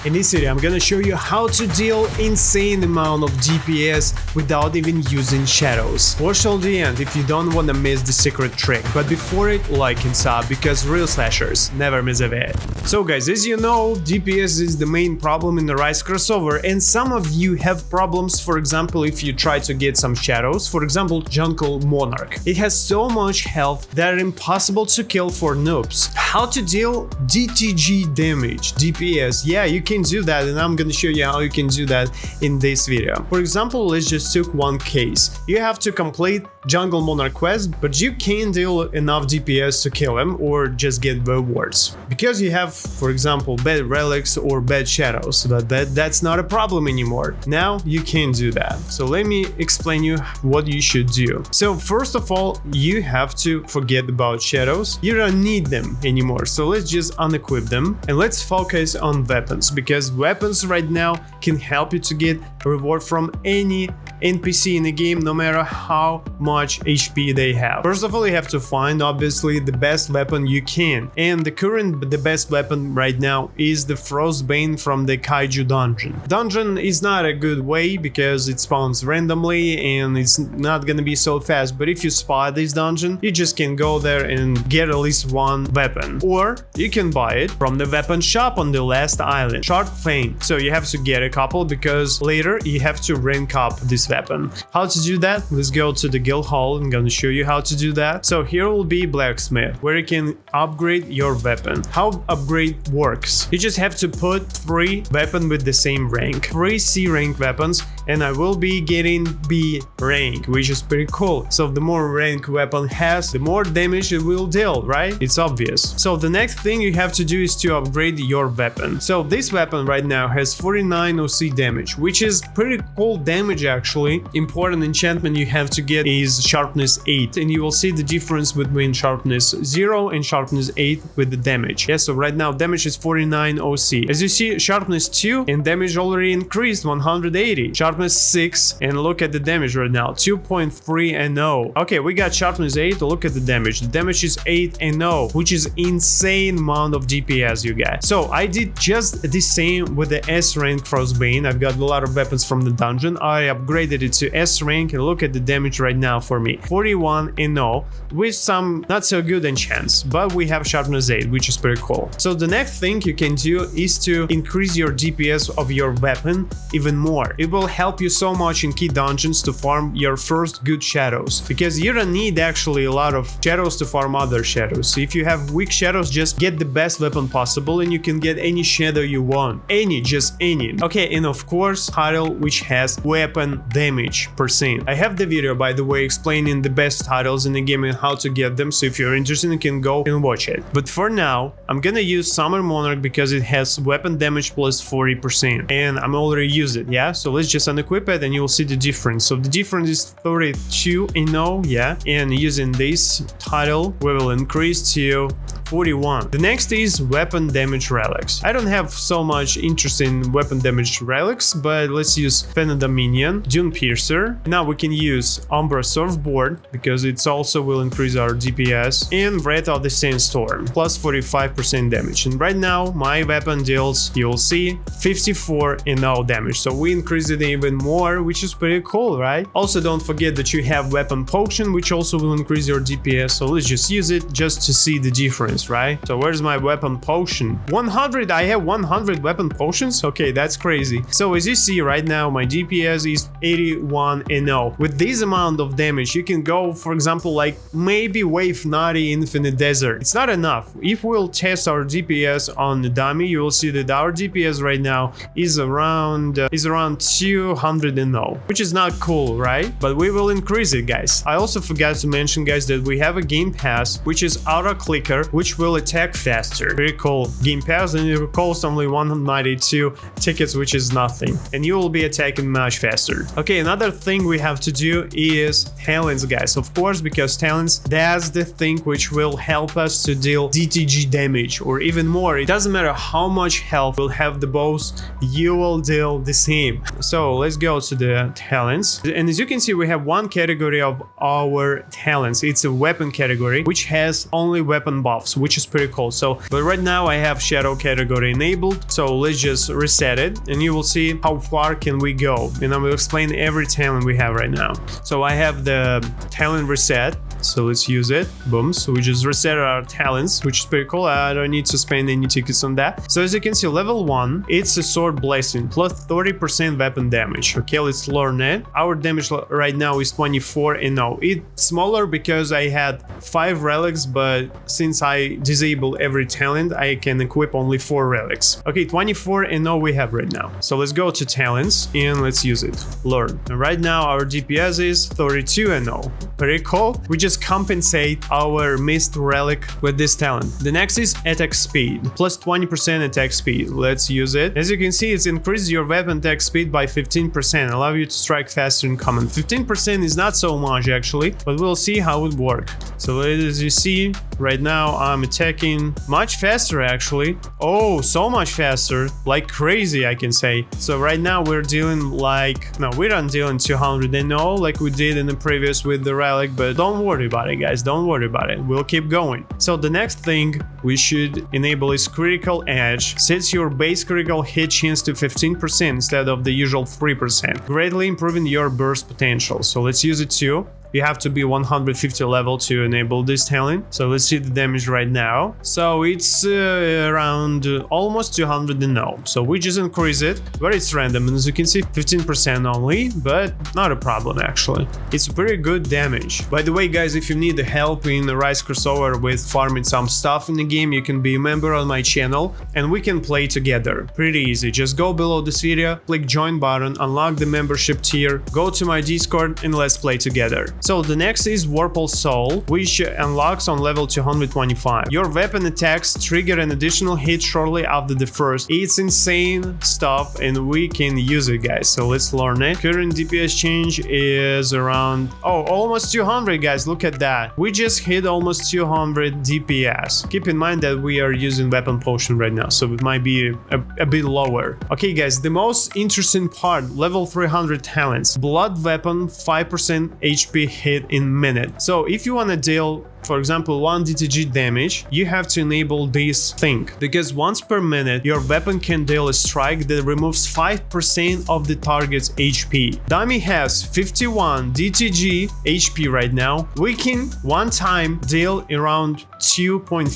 In this video, I'm gonna show you how to deal insane amount of DPS without even using shadows. Watch till the end if you don't wanna miss the secret trick. But before it, like and sub, because real Slasherz never miss a vid. So guys, as you know, DPS is the main problem in the Arise Crossover, and some of you have problems, for example, if you try to get some shadows, for example, Jungle Monarch. It has so much health that are impossible to kill for noobs. How to deal DTG damage, DPS, yeah, you can do that, and I'm gonna show you how you can do that in this video. For example, let's just take one case. You have to complete Jungle Monarch quest, but you can't deal enough DPS to kill him or just get rewards. Because you have, for example, bad relics or bad shadows, but that's not a problem anymore. Now you can do that. So let me explain you what you should do. So first of all, you have to forget about shadows. You don't need them anymore. So let's just unequip them and let's focus on weapons, because weapons right now can help you to get a reward from any NPC in the game, no matter how much HP they have. First of all, you have to find obviously the best weapon you can, and the best weapon right now is the Frostbane from the Kaiju dungeon. Dungeon is not a good way because it spawns randomly and it's not gonna be so fast, but if you spot this dungeon, you just can go there and get at least one weapon, or you can buy it from the weapon shop on the last island, Shark Fame. So you have to get a couple because later you have to rank up this weapon. How to do that? Let's go to the guild hall. I'm gonna show you how to do that. So here will be blacksmith, where you can upgrade your weapon. How upgrade works? You just have to put 3 weapons with the same rank, 3 C rank weapons, and I will be getting B rank, which is pretty cool. So the more rank weapon has, the more damage it will deal, right? It's obvious. So the next thing you have to do is to upgrade your weapon. So this weapon right now has 49 OC damage, which is pretty cool damage actually. Important enchantment you have to get is sharpness 8, and you will see the difference between sharpness 0 and sharpness 8 with the damage. Yeah, so right now damage is 49 OC. As you see, sharpness 2 and damage already increased 180. Sharpness 6, and look at the damage right now, 2.3 and 0. Okay, we got sharpness 8, look at the damage. The damage is 8 and 0, which is insane amount of DPS you get. So I did just the same with the S rank Frostbane. I've got a lot of weapons from the dungeon. I upgraded it to S rank, and look at the damage right now for me, 41 and 0, with some not so good enchants, but we have sharpness 8, which is pretty cool. So the next thing you can do is to increase your DPS of your weapon even more. It will help you so much in key dungeons to farm your first good shadows, because you don't need actually a lot of shadows to farm other shadows. So if you have weak shadows, just get the best weapon possible and you can get any shadow you want, just any. Okay, and of course title which has weapon damage %. I have the video, by the way, explaining the best titles in the game and how to get them, so if you're interested you can go and watch it. But for now I'm gonna use Summer Monarch because it has weapon damage plus 40%, and I'm already used it. Yeah, so let's just unequip it and you'll see the difference. So the difference is 32 and 0, yeah, and using this title we will increase to 41. The next is weapon damage relics. I don't have so much interest in weapon damage relics, but let's use Fenada Minion, Dune Piercer. Now we can use Umbra Surfboard because it's also will increase our DPS, and Wrath of the Sandstorm plus 45% damage. And right now my weapon deals, you'll see, 54 and 0 damage. So we increase it even more, which is pretty cool, right? Also don't forget that you have weapon potion, which also will increase your DPS. So let's just use it just to see the difference, right? So where's my weapon potion? 100. I have 100 weapon potions. Okay, that's crazy. So as you see right now my DPS is 81 and 0. With this amount of damage you can go, for example, like maybe wave 90 Infinite Desert. It's not enough. If we'll test our DPS on the dummy, you will see that our DPS right now is around 200 and 0, which is not cool, right? But we will increase it, guys. I also forgot to mention, guys, that we have a game pass which is auto clicker, which will attack faster. Very cool game pass, and it costs only 192 tickets, which is nothing, and you will be attacking much faster. Okay, another thing we have to do is talents, guys, of course, because talents, that's the thing which will help us to deal DTG damage or even more. It doesn't matter how much health will have the boss, you will deal the same. So So let's go to the talents. And as you can see, we have one category of our talents. It's a weapon category, which has only weapon buffs, which is pretty cool. So, but right now I have shadow category enabled. So let's just reset it and you will see how far can we go. And I will explain every talent we have right now. So I have the talent reset. So let's use it. Boom. So we just reset our talents, which is pretty cool. I don't need to spend any tickets on that. So as you can see, level 1, it's a sword blessing plus 30% weapon damage. Okay, let's learn it. Our damage right now is 24 and no. It's smaller because I had 5 relics, but since I disable every talent, I can equip only 4 relics. Okay, 24 and no we have right now. So let's go to talents and let's use it. Learn. And right now our DPS is 32 and no. Very cool. We just compensate our missed relic with this talent. The next is attack speed, plus 20% attack speed. Let's use it. As you can see, it's increased your weapon attack speed by 15%, allow you to strike faster in combat. 15% is not so much actually, but we'll see how it works. So as you see, right now I'm attacking much faster actually. Oh, so much faster, like crazy I can say. So right now we're dealing like, no, we're not dealing 200 and no like we did in the previous with the relic, but don't worry about it guys, don't worry about it, we'll keep going. So the next thing we should enable is critical edge. Sets your base critical hit chance to 15% instead of the usual 3%, greatly improving your burst potential. So let's use it too. You have to be 150 level to enable this talent. So let's see the damage right now. So it's around almost 200 and no. So we just increase it, but it's random. And as you can see, 15% only, but not a problem actually. It's pretty good damage. By the way, guys, if you need help in Arise Crossover with farming some stuff in the game, you can be a member on my channel and we can play together. Pretty easy. Just go below this video, click join button, unlock the membership tier, go to my Discord and let's play together. So the next is Warple Soul, which unlocks on level 225. Your weapon attacks trigger an additional hit shortly after the first. It's insane stuff and we can use it guys, so let's learn it. Current DPS change is around, oh, almost 200 guys, look at that. We just hit almost 200 DPS. Keep in mind that we are using weapon potion right now, so it might be a bit lower. Okay guys, the most interesting part, level 300 talents. Blood weapon, 5% HP hit in minute. So if you want to deal, for example, 1 DTG damage, you have to enable this thing, because once per minute your weapon can deal a strike that removes 5% of the target's HP. Dummy has 51 DTG HP right now. We can one time deal around 2.5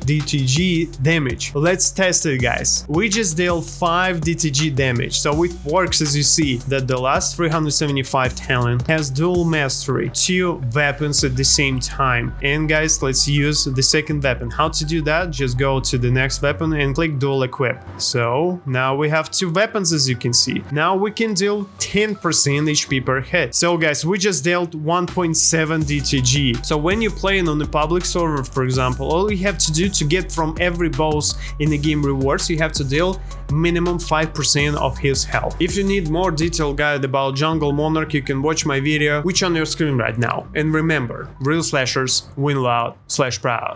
DTG damage. Let's test it guys. We just deal 5 DTG damage, so it works. As you see that the last 375 talent has dual mastery, 2 weapons at the same time. And guys, let's use the second weapon. How to do that? Just go to the next weapon and click dual equip. So now we have 2 weapons, as you can see. Now we can deal 10% HP per hit. So guys, we just dealt 1.7 DTG. So when you're playing on the public server, for example, all you have to do to get from every boss in the game rewards, you have to deal minimum 5% of his health. If you need more detailed guide about Jungle Monarch, you can watch my video, which on your screen right now. And remember, real slashers win loud / proud.